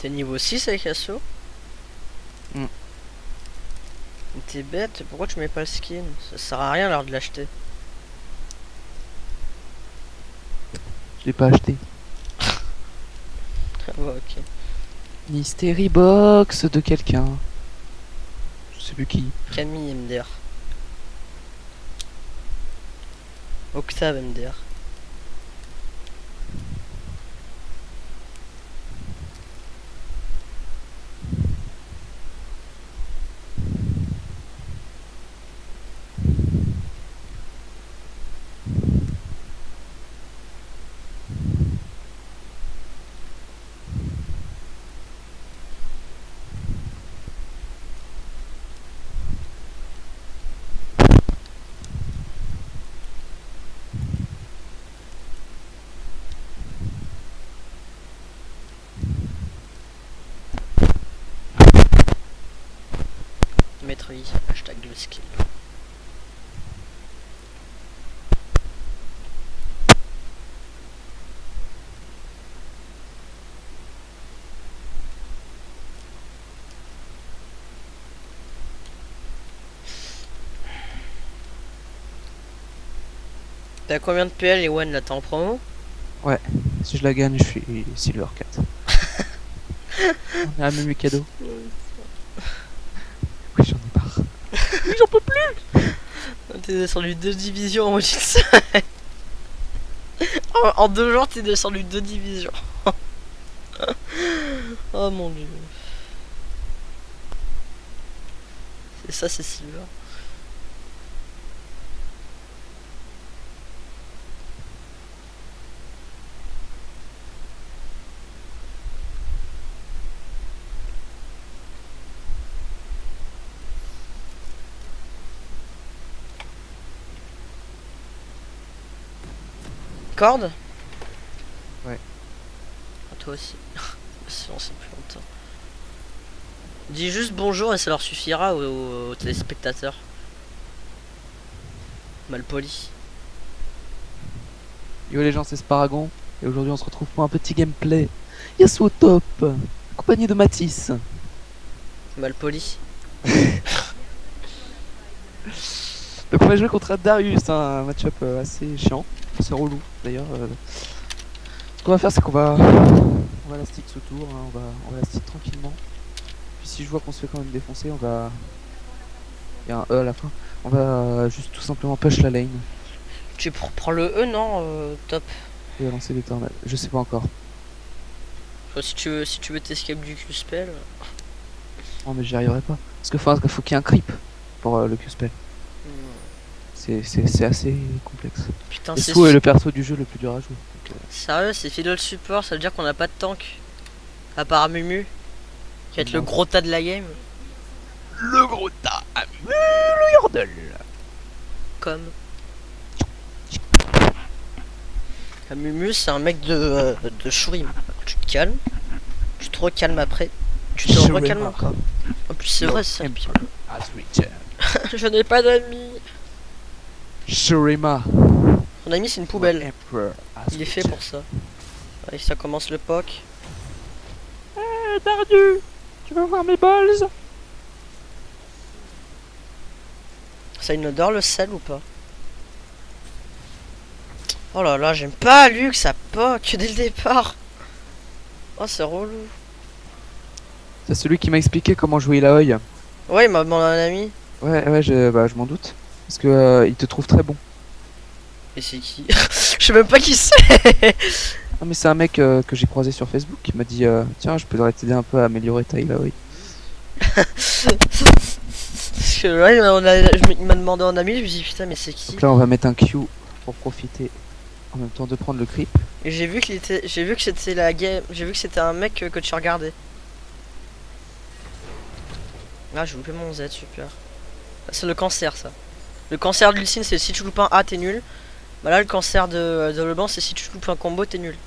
T'es niveau 6 avec Yasuo? Mm. T'es bête, pourquoi tu mets pas le skin? Ça sert à rien alors de l'acheter. Je l'ai pas acheté. Ah bah ok. Mystery box de quelqu'un. Je sais plus qui. Camille MDR. Octave MDR. Maîtrise, hashtag le skill. T'as combien de PL et One là, t'es en promo? Ouais. Si je la gagne, je suis Silver 4. On a même eu cadeau. Oui, j'en ai marre. Oui, j'en peux plus. T'es descendu 2 divisions en Modix. En 2 jours t'es descendu 2 divisions. Oh mon dieu. C'est ça, c'est Silver. Corde? Ouais. Ah, toi aussi. Si on sait plus longtemps. Dis juste bonjour et ça leur suffira aux téléspectateurs. Malpoli. Yo les gens, c'est Sparagon. Et aujourd'hui, on se retrouve pour un petit gameplay. Yasuo top. Accompagné de Matisse. Malpoli. Donc on va jouer contre Darius, un match-up assez chiant, assez relou d'ailleurs. Ce qu'on va faire, c'est on va la stick ce tour, hein, on va la stick tranquillement. Puis si je vois qu'on se fait quand même défoncer, on va... Il y a un E à la fin. On va juste tout simplement push la lane Tu prends le E, non top. et lancer des tornades. Je sais pas encore. Si tu veux t'escape du Q-spell. Non mais j'y arriverai pas. Parce que faut qu'il y ait un creep pour le Q-spell. C'est assez complexe. Putain, Et c'est Sou est le perso du jeu le plus dur à jouer. Donc, sérieux, c'est fiddle support, ça veut dire qu'on n'a pas de tank. À part Mumu, qui va être le Non. gros tas de la game. le gros tas à le yordle. Comme. Ah, Mumu, c'est un mec de Shuriim. Tu te calmes, tu te recalmes après, tu te Shurima. recalmes encore. En plus, c'est vrai, ça. As returned. Je n'ai pas d'amis. Shurima. Mon ami, c'est une poubelle. Emperor has Il est fait returned. pour ça. Allez, ça commence le POC. Dardu, tu veux voir mes balls? Ça a une odeur le sel ou pas? Oh là là, j'aime pas Luc, ça POC dès le départ. Oh, c'est relou. C'est celui qui m'a expliqué comment jouer Ilaoi. Ouais, il m'a demandé un ami. Ouais, je m'en doute. Parce que il te trouve très bon. Et c'est qui? Je sais même pas qui c'est. Ah mais c'est un mec que j'ai croisé sur Facebook qui m'a dit tiens je peux t'aider un peu à améliorer ta Ilaoi. Parce que là, il m'a demandé un ami, je me suis dit putain, mais c'est qui? Donc là on va mettre un Q pour profiter en même temps de prendre le creep. Et j'ai vu que c'était la game, j'ai vu que c'était un mec que tu regardais. Ah, j'ai loupé mon Z, super. C'est le cancer, ça. Le cancer de Lucine, c'est si tu loupes un A, t'es nul. Bah là, le cancer de Leban, c'est si tu loupes un combo, t'es nul.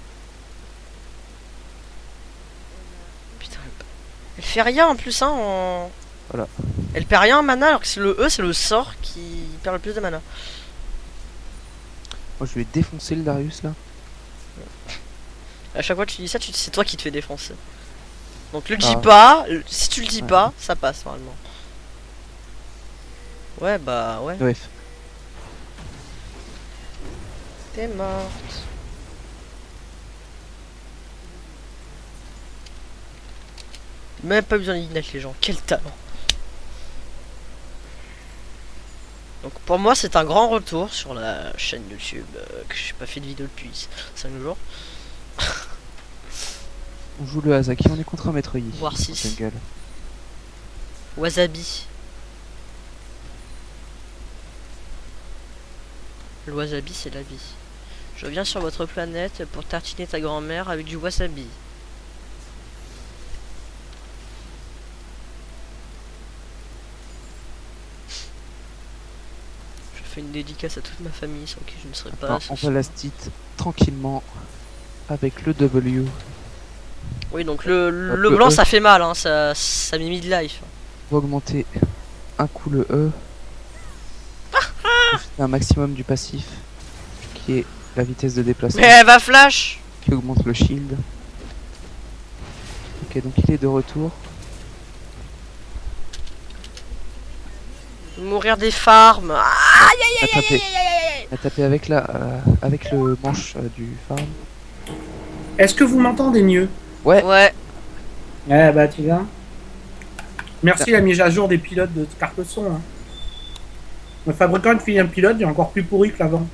Putain, elle fait rien en plus, hein. Voilà. Elle perd rien en mana, alors que c'est le E, c'est le sort qui perd le plus de mana. Moi je vais défoncer le Darius là. À chaque fois que tu dis ça, c'est toi qui te fais défoncer. Donc le dis Ah. pas, si tu le dis Ouais. pas, ça passe normalement. Ouais, bah ouais. Bref. T'es morte. Même pas besoin d'ignite les gens, quel talent. Donc pour moi c'est un grand retour sur la chaîne YouTube que j'ai pas fait de vidéo depuis 5 jours. On joue le Hazaki, on est contre un maître Yi. Voire en 6. jungle. Wasabi. Le wasabi c'est la vie. Je viens sur votre planète pour tartiner ta grand-mère avec du wasabi. Je fais une dédicace à toute ma famille sans qui je ne serais pas. Enfin, ce on va soir. la stit tranquillement avec le W. Oui donc le Le blanc E. ça fait mal hein, ça met mid-life. On va augmenter un coup le E. Profiter un maximum du passif qui est la vitesse de déplacement Mais elle va flash. qui augmente le shield. Ok, donc il est de retour. Mourir des farms. Ah, Il a tapé, il a tapé avec, avec le manche du farm. Est-ce que vous m'entendez mieux? Ouais, ouais. Eh bah tu vois. Merci la mise à jour des pilotes de Carcassonne. Hein. Le fabricant de filles un pilote est encore plus pourri que l'avant.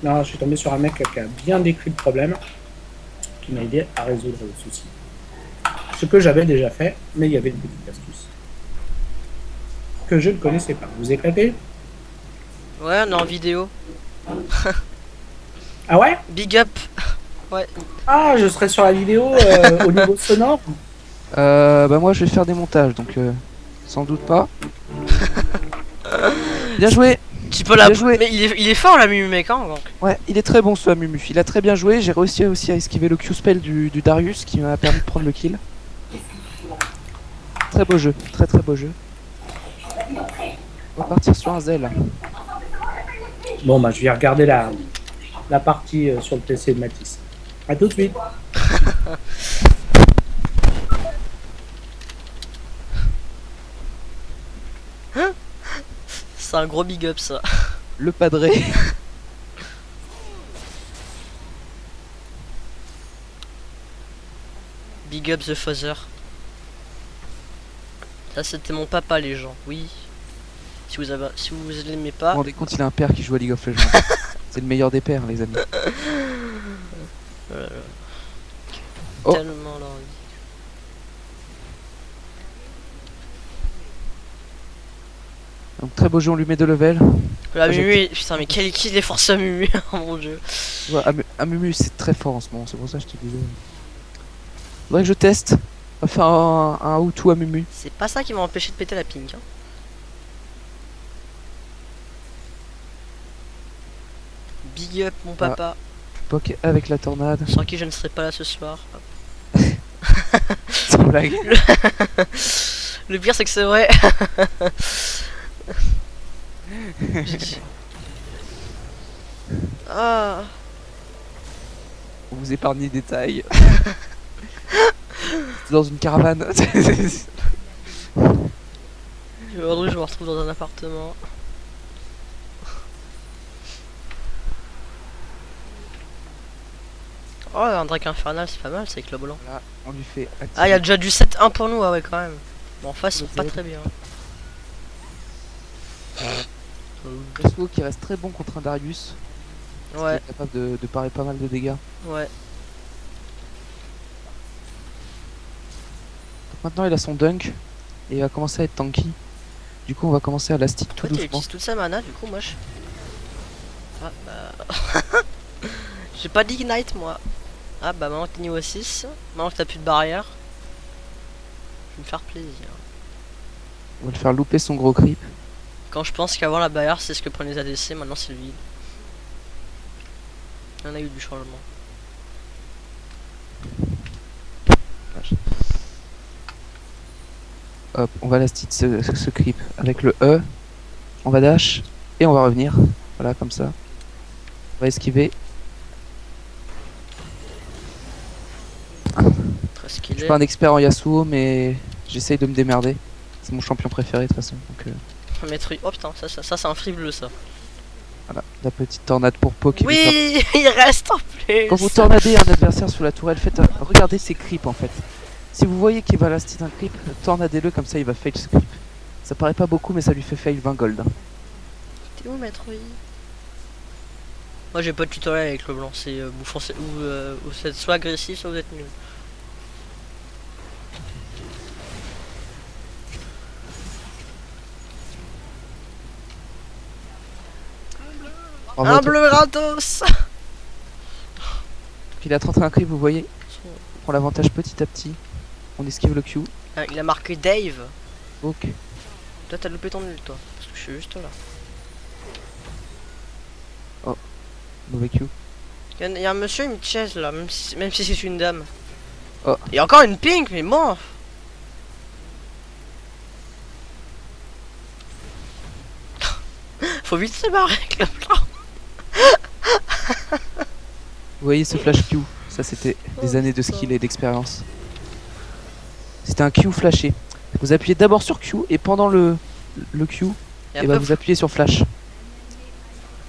Là, je suis tombé sur un mec qui a bien décrit le problème, qui m'a aidé à résoudre le souci. Ce que j'avais déjà fait, mais il y avait une petite astuce que je ne connaissais pas. Vous éclatez? Ouais, on est en vidéo. Ah ouais? Big up. Ouais. Ah, je serai sur la vidéo au niveau sonore. bah moi je vais faire des montages donc sans doute pas. Bien joué. Tu peux la. Bien joué. Mais il est fort la Mumu mec hein donc. Ouais, il est très bon ce Amumu. Il a très bien joué. J'ai réussi aussi à esquiver le Q-spell du Darius qui m'a permis de prendre le kill. Très beau jeu, très très beau jeu. On va partir sur un Zell. Bon, bah, je vais regarder la partie sur le PC de Matisse. A tout de suite. C'est un gros big up ça. Le padré. Big up the father. Ça c'était mon papa les gens, oui. Si vous l'aimez pas. Vous vous rendez compte, il a un père qui joue à League of Legends. C'est le meilleur des pères, les amis. Oh. Tellement l'envie. Donc très beau jeu, on lui met 2 levels. La j'ai- Mumu, putain mais quel qui les force à Mumu, oh mon dieu. Tu vois, Amumu c'est très fort en ce moment, c'est pour ça que je te disais. Faudrait que je teste. On va faire un how-to Amumu. C'est pas ça qui m'a empêché de péter la pink. Hein. Big up mon papa, Poke avec la tornade. sans qui je ne serais pas là ce soir. Sans blague. Le pire c'est que c'est vrai. Ah. On vous épargne les détails. C'est dans une caravane. Aujourd'hui je me retrouve dans un appartement. Oh un Drake infernal c'est pas mal, c'est avec le blanc. Voilà, on lui fait activer. Ah il y a déjà du 7-1 pour nous, ah ouais quand même. Bon en face ils sont pas très bien. Yasuo qui reste très bon contre un Darius. Ouais, Qui est capable de parer pas mal de dégâts. ouais. Donc maintenant il a son dunk. Et il va commencer à être tanky. Du coup on va commencer à la stick En tout fait il doucement. utilise toute sa mana, du coup moi je... Ah bah... J'ai pas d'ignite moi. Ah bah maintenant que t'es niveau 6, maintenant que t'as plus de barrière, je vais me faire plaisir. On va le faire louper son gros creep. Quand je pense qu'avant la barrière c'est ce que prennent les ADC, maintenant c'est le vide. Il y en a eu du changement. Hop, on va la stick ce creep avec le E. On va dash. Et on va revenir. Voilà comme ça. On va esquiver. ce Je qu'il suis est. pas un expert en Yasuo, mais j'essaye de me démerder. C'est mon champion préféré de toute façon. Donc Maître... Oh putain, ça c'est un free bleu ça. voilà, la petite tornade pour poke. Oui, il reste en plus. Quand vous tornadez un adversaire sous la tourelle, regardez ses creeps en fait. Si vous voyez qu'il va last un creep, tornadez-le comme ça il va fail ce creep. Ça paraît pas beaucoup mais ça lui fait fail 20 gold. Hein. T'es où, Maître Yi? Moi j'ai pas de tutoriel avec le blanc, c'est vous foncez vous êtes soit agressif soit vous êtes nul. Bravo Un à toi. bleu gratos. Il a 31 creeps, vous voyez. On prend l'avantage petit à petit. On esquive le Q. Ah, il a marqué Dave. Ok. Toi t'as loupé ton nul toi, parce que je suis juste là. Mauvais Q. Il y a un monsieur, une chaise là, même si c'est une dame. Oh. Il y a encore une pink, mais bon. Faut vite se barrer avec le blanc. Vous voyez ce flash Q. Ça c'était des Oh, années de putain. skill et d'expérience. C'était un Q flashé. Vous appuyez d'abord sur Q et pendant le Q, Et et bah après, vous appuyez sur flash.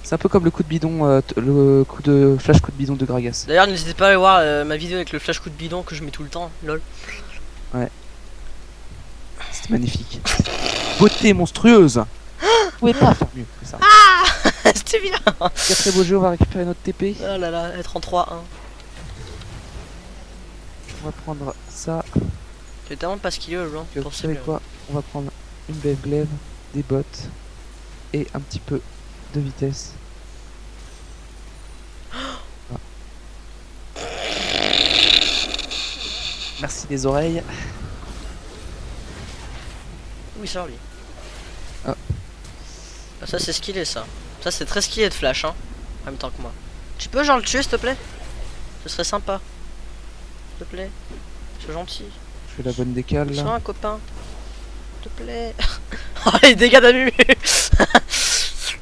C'est un peu comme le coup de bidon, le coup de flash coup de bidon de Gragas. d'ailleurs, n'hésitez pas à aller voir ma vidéo avec le flash coup de bidon que je mets tout le temps, lol. C'est magnifique. Beauté monstrueuse. Vous pouvez pas faire mieux que ça. C'était bien. C'est un très beau jeu, on va récupérer notre TP. Oh là là, être en 3-1. On va prendre ça. J'ai tellement pas skillé le blanc. Que vous savez quoi? On va prendre une belle glaive, des bottes et un petit peu de vitesse. Ah. Merci les oreilles. Où il sort lui? Ah. Ah, ça c'est skillé ça. Ça c'est très skillé de flash hein. En même temps que moi. Tu peux genre le tuer s'il te plaît? Ce serait sympa. S'il te plaît. Sois gentil. Je fais la bonne décale Sois là. un copain. S'il te plaît. Oh les dégâts d'annu.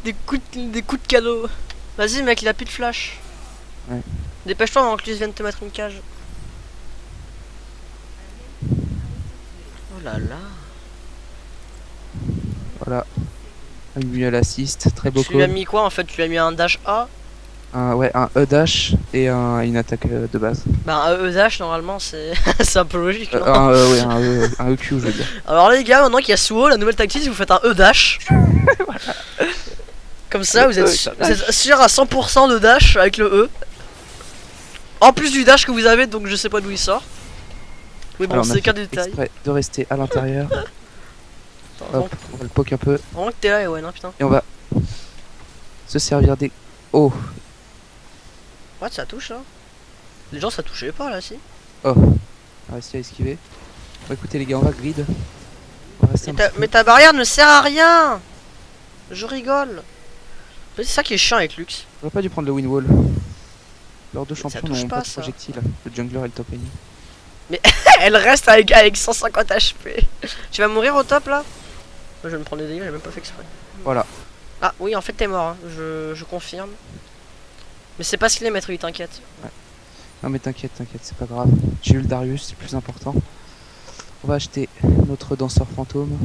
des coups de cadeau. Vas-y mec, il a plus de flash. Ouais. Dépêche-toi avant que lui vienne te mettre une cage. Oh là là. Voilà. Un mutual assist, très beau Tu lui as call. mis quoi en fait? Tu lui as mis un dash A? Ouais, un E dash et une attaque de base. Bah un E dash normalement c'est c'est un peu logique non? Ouais, un EQ je veux dire. Alors les gars, maintenant qu'il y a Suo, la nouvelle tactique, vous faites un E dash. Comme ça, vous êtes sûr à 100% de dash avec le E. En plus du dash que vous avez, donc je sais pas d'où il sort. Oui bon, Alors, on a c'est qu'un fait détail. exprès de rester à l'intérieur. Attends, Hop, on va le poke un peu. vraiment que t'es là, et ouais, non putain. Et on va se servir des... Oh, Ouais, ça touche là. Les gens ça touchait pas là, si. on a réussi à esquiver. Bon écoutez les gars, on va grid. On va rester un petit peu. Mais ta barrière ne sert à rien. Je rigole. C'est ça qui est chiant avec Lux. On aurait pas dû prendre le win wall. Leurs deux Ça champions touche n'ont pas, pas de ça. projectiles. Le jungler et le top lane. Elle reste avec 150 HP. Tu vas mourir au top là? Moi je vais me prendre des dégâts, j'ai même pas fait exprès. Voilà. Ah oui, en fait t'es mort, hein. Je confirme. Mais c'est pas ce qu'il est, maître, lui, t'inquiète. Non mais t'inquiète, c'est pas grave. J'ai eu le Darius, c'est plus important. On va acheter notre danseur fantôme.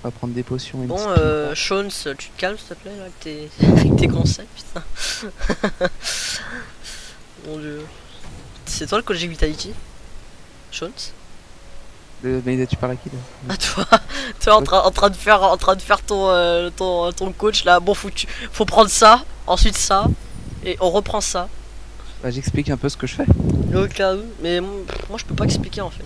On va prendre des potions et une Bon, petite Shawns, tu te calmes s'il te plaît là, avec avec tes conseils, putain. Mon dieu. C'est toi le coach Vitality? Shawns? Mais tu parles à qui là? Ah toi en train de faire ton coach là. Bon, faut prendre ça, ensuite ça, et on reprend ça. Bah j'explique un peu ce que je fais. Au cas où, mais moi je peux pas expliquer en fait.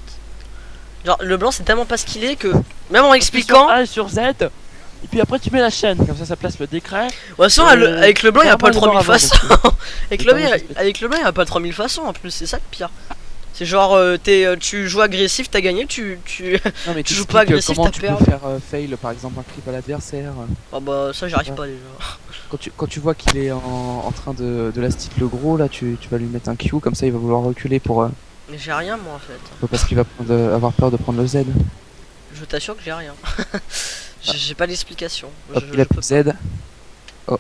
Genre le blanc c'est tellement pas skillé que même en expliquant. A sur Z, et puis après tu mets la chaîne, comme ça place le décret. De toute façon, avec le blanc, il y a pas le 3000 avant, façons. Avec le blanc, c'est avec le blanc, il y a pas le 3000 façons en plus, c'est ça le pire. C'est genre, tu joues agressif, t'as gagné, tu. Non mais Tu joues t'expliques, pas agressif, comment t'as tu peux perdu. faire fail par exemple un clip à l'adversaire. Ah bah, ça j'y arrive Ouais. pas déjà. Quand tu vois qu'il est en train de last hit le gros là, tu vas lui mettre un Q comme ça il va vouloir reculer pour Mais j'ai rien moi en fait. parce qu'il va avoir peur de prendre le Z. Je t'assure que j'ai rien. J'ai pas d'explication. Hop, Je il a peux plus de Z. Oh.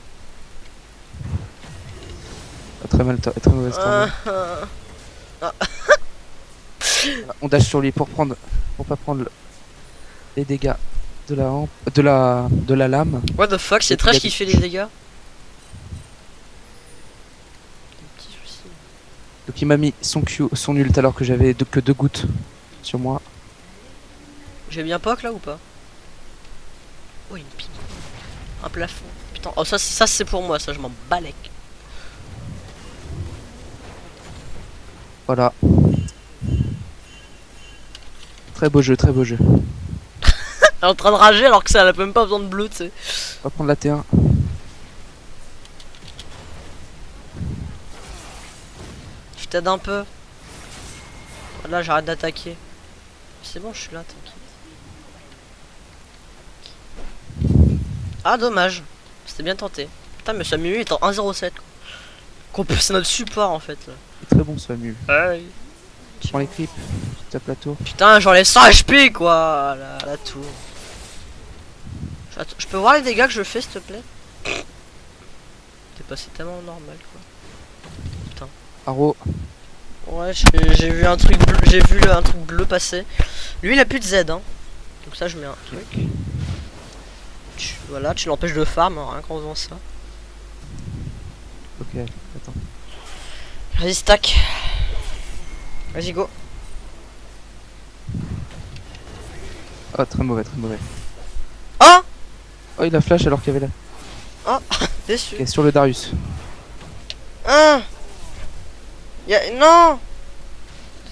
Ah, très mal, très mauvaise Ah, tournée. ah. Voilà, on dash sur lui pour pas prendre les dégâts de la hampe, de la lame. What the fuck, c'est Et Trash puis, qui fait les dégâts. Des petits soucis. Donc il m'a mis son ult alors que j'avais que 2 gouttes sur moi. J'ai bien poc là ou pas? Oh, une ping. Un plafond. Putain, oh ça c'est pour moi, ça je m'en balèque. Voilà. Très beau jeu, très beau jeu. Elle est en train de rager alors que ça elle a même pas besoin de bleu, tu sais. On va prendre la T1. Je t'aide un peu. Là j'arrête d'attaquer. C'est bon, je suis là, t'inquiète. Ah dommage. C'était bien tenté. Putain mais Samu est en 1.07 quoi. C'est notre support en fait là. C'est très bon ce mule. Ouais. Tu prends les creeps, tu tapes la tour. Putain j'enlève 100 HP quoi à la tour. Je peux voir les dégâts que je fais s'il te plaît? T'es passé tellement normal quoi. Putain. Arrow. Ouais j'ai vu un truc bleu, un truc bleu passer. Lui il a plus de Z hein. Donc ça je mets un truc. Voilà, tu l'empêches de farm hein, rien qu'en faisant ça. Ok, attends. Vas-y stack. Vas-y go. Ah, très mauvais, très mauvais. Oh Oh, il a flash alors qu'il y avait là. Oh déçu. Ok, sur le Darius. Hein Non.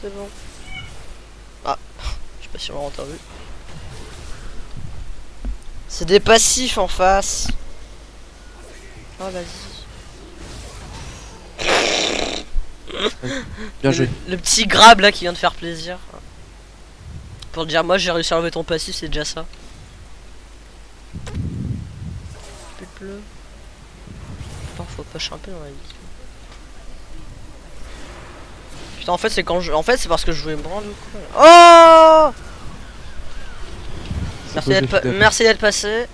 C'est bon. Ah, je sais pas si on l'a entendu. C'est des passifs en face. Oh vas-y. Bien joué. Le petit grab là qui vient de faire plaisir. Pour te dire moi j'ai réussi à enlever ton passif, c'est déjà ça. Plus de bleu. Putain faut push un peu dans la vie. Putain en fait c'est quand je. En fait c'est parce que je jouais branle ou quoi. Oh merci d'être passé.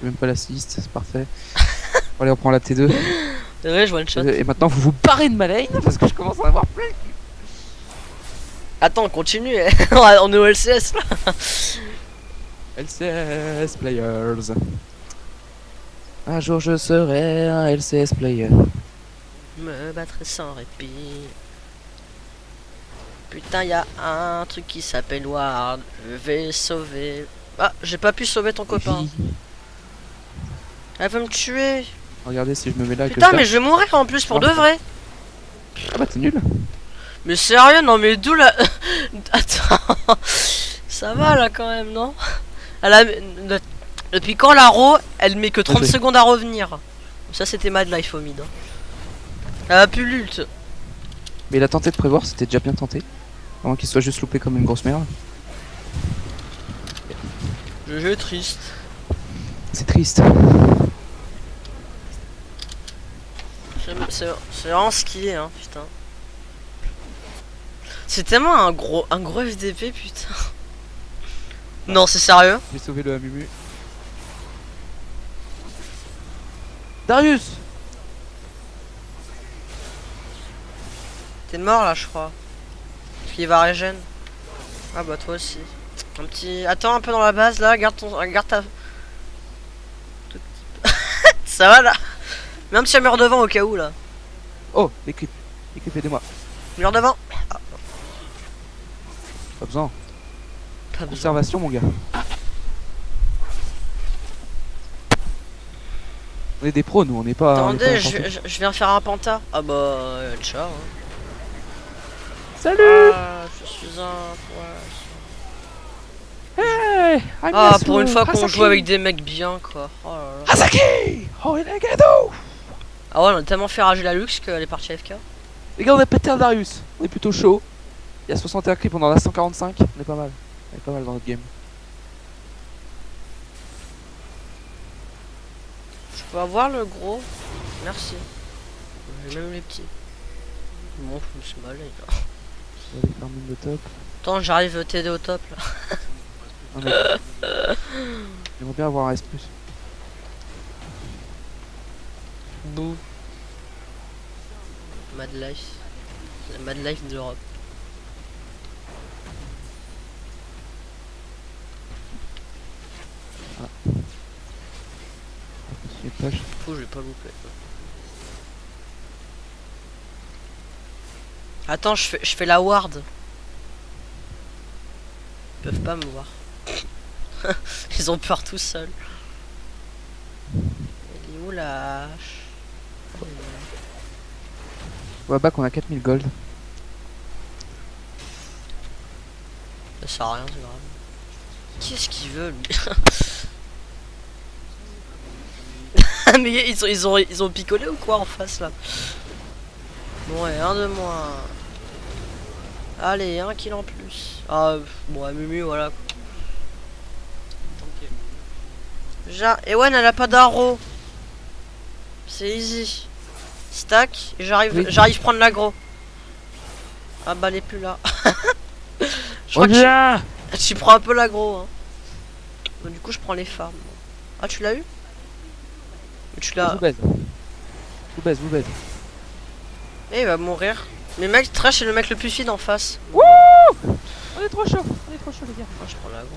Même pas l'assist, c'est parfait. Bon, allez, on prend la T2. C'est vrai je vois une shot. Et maintenant vous vous barrez de ma lane parce que je commence à en avoir plein. Attends on continue. On est au LCS là. LCS Players. Un jour je serai un LCS Player. Me battrai sans répit. Putain y a un truc qui s'appelle Ward. Je vais sauver. Ah j'ai pas pu sauver ton copain. Elle veut me tuer. Regardez si je me mets là. Putain que mais je vais mourir en plus pour de vrai. Ah bah t'es nul. Mais sérieux non mais d'où la... Attends. Ça va là quand même non? Elle a... Depuis quand la Ro elle met que 30 Vas-y. secondes à revenir. Ça c'était Mad Life au mid. Elle a plus l'ult. Mais il a tenté de prévoir, c'était déjà bien tenté. Avant qu'il soit juste loupé comme une grosse merde. Le jeu est triste. C'est triste. C'est vraiment ce qui est hein putain. C'est tellement un gros FDP putain. Non c'est sérieux? J'ai sauvé le Amumu. Darius. T'es mort là je crois. Parce qu'il va régène. Ah bah toi aussi. Un petit. Attends un peu dans la base là, garde ta. Ça va là? Mets un petit mur devant au cas où là. Oh, les creeps. Les creeps, aidez-moi. Mur devant. Pas besoin. Pas besoin. Conservation, mon gars. On est des pros, nous, on n'est pas. Attendez, je viens faire un penta. Ah bah ciao. Hein. Salut. Ah, je suis un poisson. Hey, I'm Ah Yasuo. pour une fois qu'on Hasaki. joue avec des mecs bien quoi. Oh là là. Hasaki. Oh, il est gado. Ah ouais on a tellement fait rager la luxe qu'elle est partie AFK. Les gars, on a pété un Darius. On est plutôt chaud. Il y a 61 creeps, on en a 145. On est pas mal. On est pas mal dans notre game. Je peux avoir le gros? Merci. J'ai même les petits. Bon je me suis mal là. On va aller faire mine de top. Attends j'arrive t'aider au top là. Ah, mec. J'aimerais bien avoir un S+. Bouh. Mad Life. La Mad Life d'Europe. J'ai pas- Fou, je vais pas louper. Attends, je fais la ward. Ils peuvent pas me voir. Ils ont peur tout seuls. Elle est où la hache? On va back, on a 4000 gold. Ça sert à rien, c'est grave. Qu'est-ce qu'il veut lui? Mais ils ont picolé ou quoi en face là? Bon, et un de moins. Allez, un kill en plus. Ah, bon, à Mumu, voilà. Ewan, elle a pas d'arrow. C'est easy. Stack, et j'arrive prendre l'aggro. Ah bah, elle est plus là. Je crois que tu prends un peu l'aggro. Hein. Bon, du coup, je prends les farms. Ah, tu l'as eu? Tu Je l'as. vous baise. Vous baise. Eh, il va mourir. Mais mec, Trash est le mec le plus feed en face. On est trop chaud, les gars. Ah, je prends l'aggro.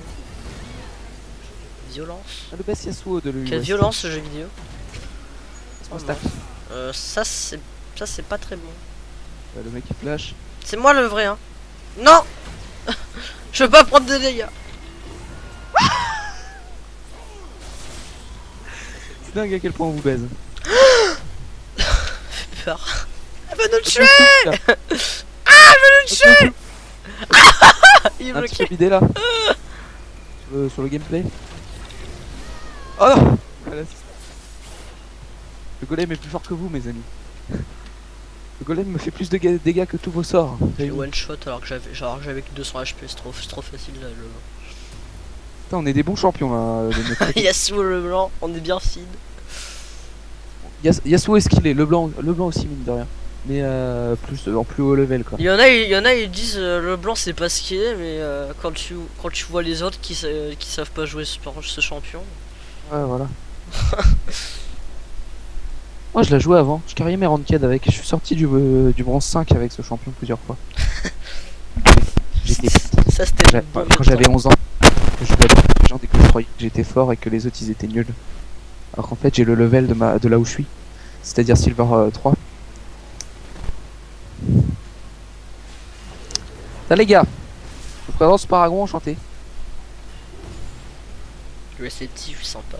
Violence. Ah, le best Yasuo de l'US. Quelle violence ce jeu vidéo. C'est mon stack. Ça c'est pas très bon. Le mec il flash. C'est moi le vrai hein. Non. Je veux pas prendre de dégâts. C'est dingue à quel point on vous baise. J'ai peur. Elle va nous tuer. tuer. Il Un me petit peu kill. bidé là. Sur le gameplay. Oh non. Voilà. Le golem est plus fort que vous mes amis. Le golem me fait plus de dégâts que tous vos sorts. J'ai one shot alors que j'avais que 200 HP, c'est trop facile là. Putain, on est des bons champions là. De notre équipe. Yasuo le blanc, on est bien feed. Yasuo est skillé, le blanc aussi mine de rien. Mais en plus haut level quoi. Il y en a ils disent le blanc c'est pas skillé mais quand tu vois les autres qui savent pas jouer ce champion. Ouais voilà. Moi je l'ai joué avant, je carriais mes ranked avec, je suis sorti du bronze 5 avec ce champion plusieurs fois. J'étais Ça c'était quand j'avais 11 ans, que je jouais avec des gens dès que je croyais que j'étais fort et que les autres ils étaient nuls. Alors qu'en fait j'ai le level de là où je suis, c'est-à-dire Silver 3. Ça les gars, je vous présente ce Paragon enchanté. Le réceptif, je suis sympa.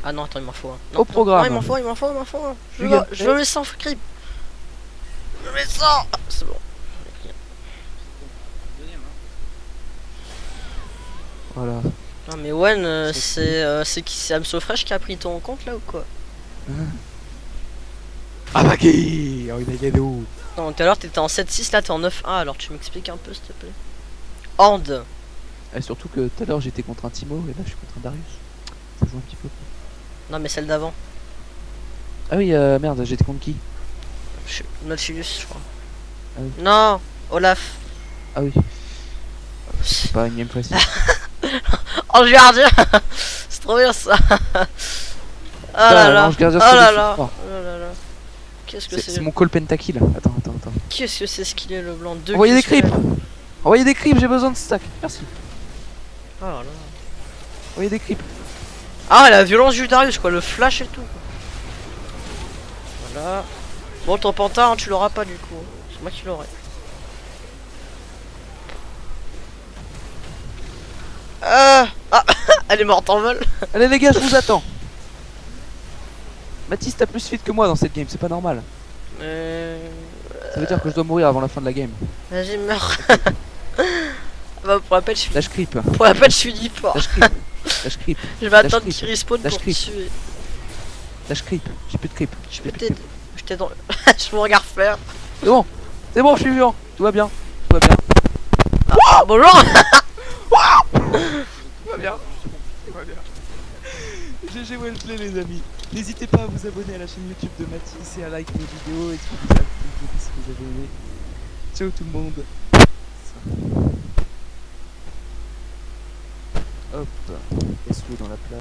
Ah non, attends, il m'en faut un. Au programme. Non, il m'en faut un. Regarde. Je veux mes 100 creep. Je veux mes 100. Ah, c'est bon. Voilà. Non mais Wen, c'est qui? C'est AmsoFresh qui a pris ton compte là ou quoi? Ah bah qui? Oh il a gagné où? Non, tout à l'heure t'étais en 7-6, là t'es en 9-1, alors tu m'expliques un peu s'il te plaît. Horde. Et surtout que tout à l'heure j'étais contre un Timo et là je suis contre un Darius. Ça joue un petit peu. Non mais celle d'avant. Ah oui merde, j'étais contre qui? Nautilus je crois. Ah oui. Non, Olaf. Ah oui. C'est pas une game précise. Oh je gardien. C'est trop bien ça. Ah là là. Oh là là. Oh là là. Qu'est-ce que c'est mon call pentakill. Attends. Qu'est-ce que c'est ce qu'il est le blanc? Envoyez des creeps. Envoyez des creeps, j'ai besoin de stack. Merci. Oh là là. Envoyez des creeps. Ah la violence du Darius quoi, le flash et tout. Voilà. Bon ton pantin tu l'auras pas du coup. C'est moi qui l'aurai. Ah elle est morte en vol. Allez les gars, je vous attends. Mathis t'as plus fit que moi dans cette game, c'est pas normal. Ça veut dire que je dois mourir avant la fin de la game. Vas-y meurs. Bah pour rappel je suis. Lâche creep. Pour rappel je suis libre. Lâche creep. Je vais attendre qu'il respawn Lâche pour creep. tuer. Lâche creep. J'ai plus de creep. Je peux t'aider. Je t'aide dans le. Je me regarde faire. C'est bon, je suis vivant. Tout va bien. Ah, bonjour. Tout va bien. GG Wellplay les amis. N'hésitez pas à vous abonner à la chaîne YouTube de Mathis et à like mes vidéos et si vous avez aimé. Ciao tout le monde. Hop. Yasuo dans la place.